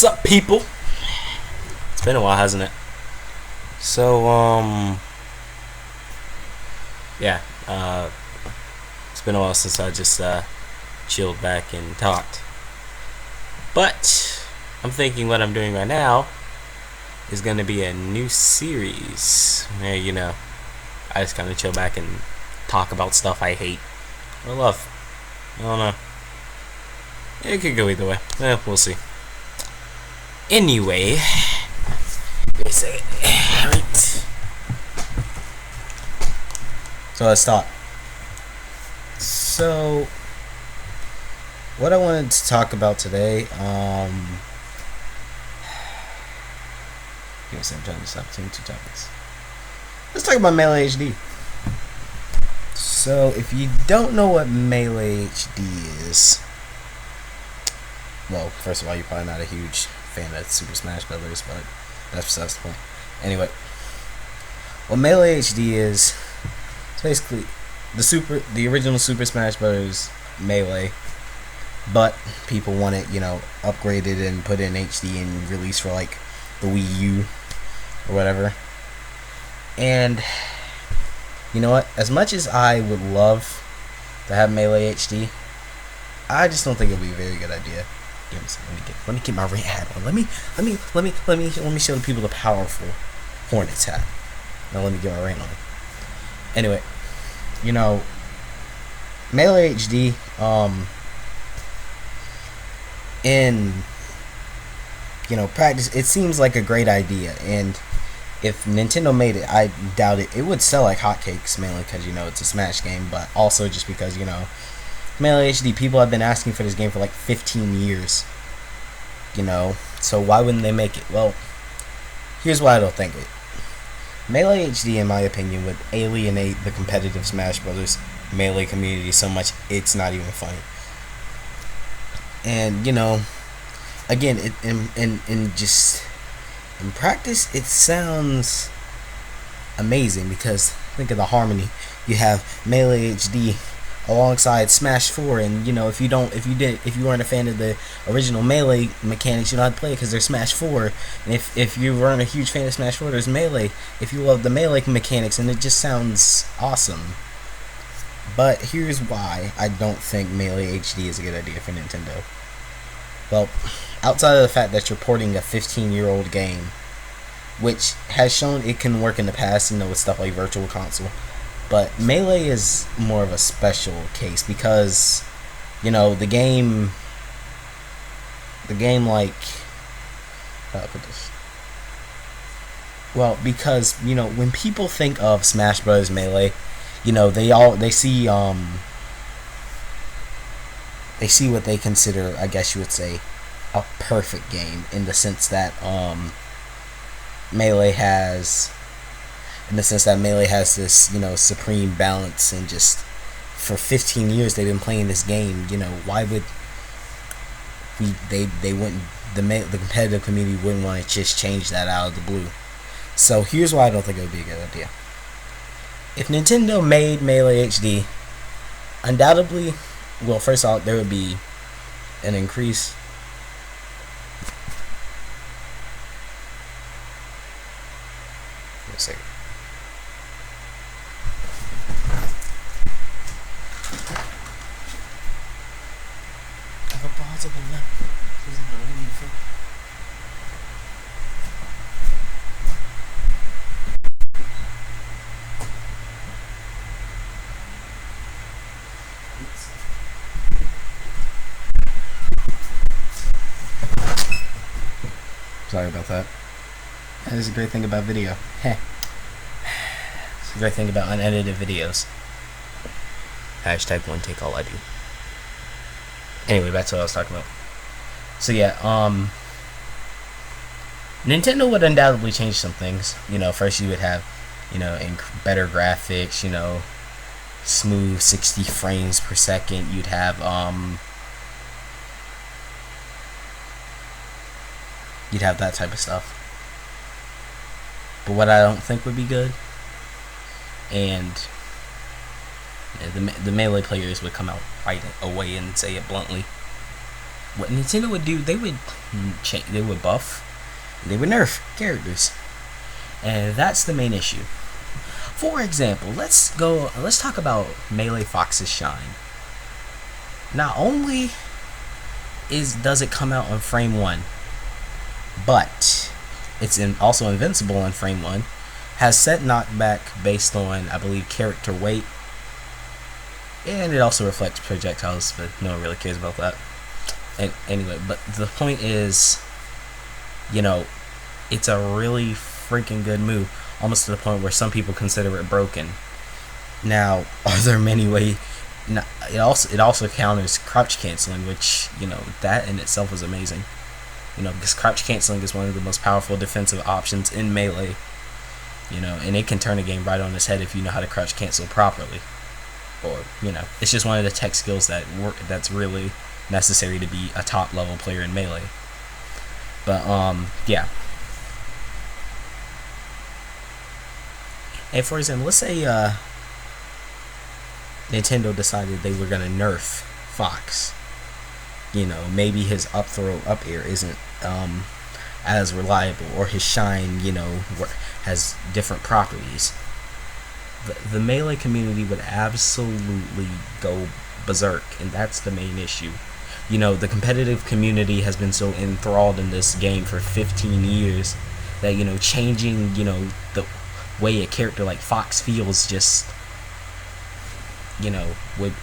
What's up, people? It's been a while, hasn't it? So, yeah, it's been a while since I just chilled back and talked. But I'm thinking what I'm doing right now is gonna be a new series where, I just kind of chill back and talk about stuff I hate or love. I don't know. It could go either way. We'll see. Anyway, give me a second. Alright. So let's start. So, what I wanted to talk about today, give me a second, I'm trying to stop between two topics. Let's talk about Melee HD. So, if you don't know what Melee HD is, well, first of all, you're probably not a huge fan of Super Smash Brothers, but that's besides the point. Anyway, what Melee HD is, it's basically the original Super Smash Brothers Melee, but people want it, upgraded and put in HD and released for like the Wii U or whatever. And you know what? As much as I would love to have Melee HD, I just don't think it would be a very good idea. Let me get my rant hat on. Let me show the people the powerful Hornet's hat. Now let me get my rant on. Anyway, Melee HD, in practice, it seems like a great idea, and if Nintendo made it, I doubt it would sell like hotcakes, mainly because it's a Smash game, but also just because Melee HD, people have been asking for this game for like 15 years. So why wouldn't they make it? Well, here's why I don't think it. Melee HD, in my opinion, would alienate the competitive Smash Brothers Melee community so much it's not even funny. And again, in practice, it sounds amazing because think of the harmony. You have Melee HD alongside Smash 4, and if you weren't a fan of the original Melee mechanics, you don't have to play it because there's Smash 4. And if you weren't a huge fan of Smash 4, there's Melee. If you love the Melee mechanics, and it just sounds awesome. But here's why I don't think Melee HD is a good idea for Nintendo. Well, outside of the fact that you're porting a 15-year-old game, which has shown it can work in the past, with stuff like Virtual Console. But Melee is more of a special case because, the game like, how do I put this? Well, because, when people think of Smash Bros. Melee, they see what they consider, I guess you would say, a perfect game, in the sense that, Melee has this, supreme balance, and just for 15 years they've been playing this game. Why would they wouldn't, the competitive community wouldn't want to just change that out of the blue. So here's why I don't think it would be a good idea. If Nintendo made Melee HD, undoubtedly, well, first off, there would be an increase. Wait a second. Sorry about that. That is a great thing about video. It's a great thing about unedited videos. Hashtag one take all I do. Anyway, back to what I was talking about. So yeah, Nintendo would undoubtedly change some things. First you would have, better graphics, smooth 60 frames per second. You'd have, that type of stuff. But what I don't think would be good, and the Melee players would come out right away and say it bluntly, what Nintendo would do, they would buff, they would nerf characters, and that's the main issue. For example, let's talk about Melee Fox's Shine. Not only does it come out on frame 1, but it's also invincible on frame 1, has set knockback based on, I believe, character weight, and it also reflects projectiles, but no one really cares about that. And anyway, but the point is, it's a really freaking good move, almost to the point where some people consider it broken. Now, are there many ways? It also counters crouch canceling, which that in itself is amazing. Because crouch canceling is one of the most powerful defensive options in Melee. And it can turn a game right on its head if you know how to crouch cancel properly. Or it's just one of the tech skills that's really necessary to be a top level player in Melee. But yeah. And for example, let's say Nintendo decided they were gonna nerf Fox. Maybe his up air isn't as reliable, or his shine has different properties. The Melee community would absolutely go berserk, and that's the main issue. The competitive community has been so enthralled in this game for 15 years that changing the way a character like Fox feels just would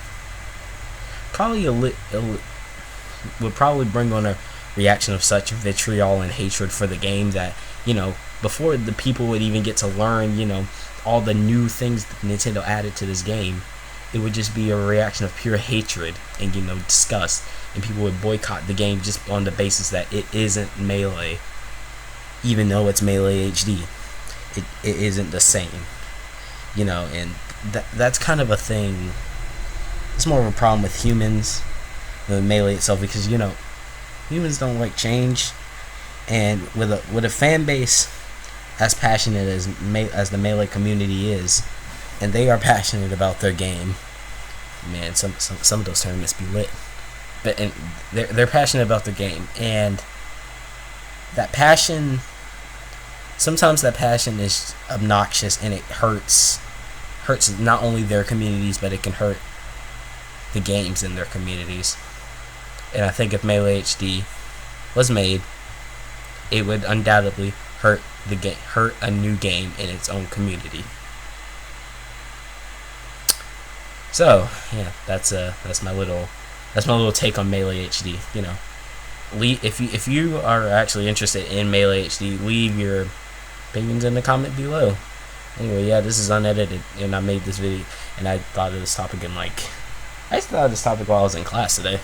probably bring on a reaction of such vitriol and hatred for the game that before the people would even get to learn all the new things that Nintendo added to this game, it would just be a reaction of pure hatred and disgust, and people would boycott the game just on the basis that it isn't Melee, even though it's Melee HD. It isn't the same, and that's kind of a thing. It's more of a problem with humans than Melee itself, because humans don't like change, and with a fan base as passionate as the Melee community is, and they are passionate about their game, man, some of those tournaments be lit. But and they're passionate about their game, and that passion, sometimes that passion is obnoxious, and it hurts not only their communities, but it can hurt the games in their communities. And I think if Melee HD was made, it would undoubtedly hurt a new game in its own community. So yeah, that's my little take on Melee HD. If you are actually interested in Melee HD, leave your opinions in the comment below. Anyway, yeah, this is unedited, and I made this video, and I thought of this topic while I was in class today.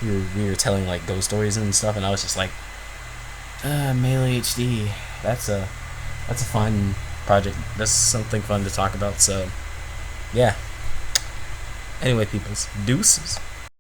We were telling ghost stories and stuff, and I was just like, Melee HD. That's a fun project. That's something fun to talk about. So, yeah. Anyway, peoples, deuces.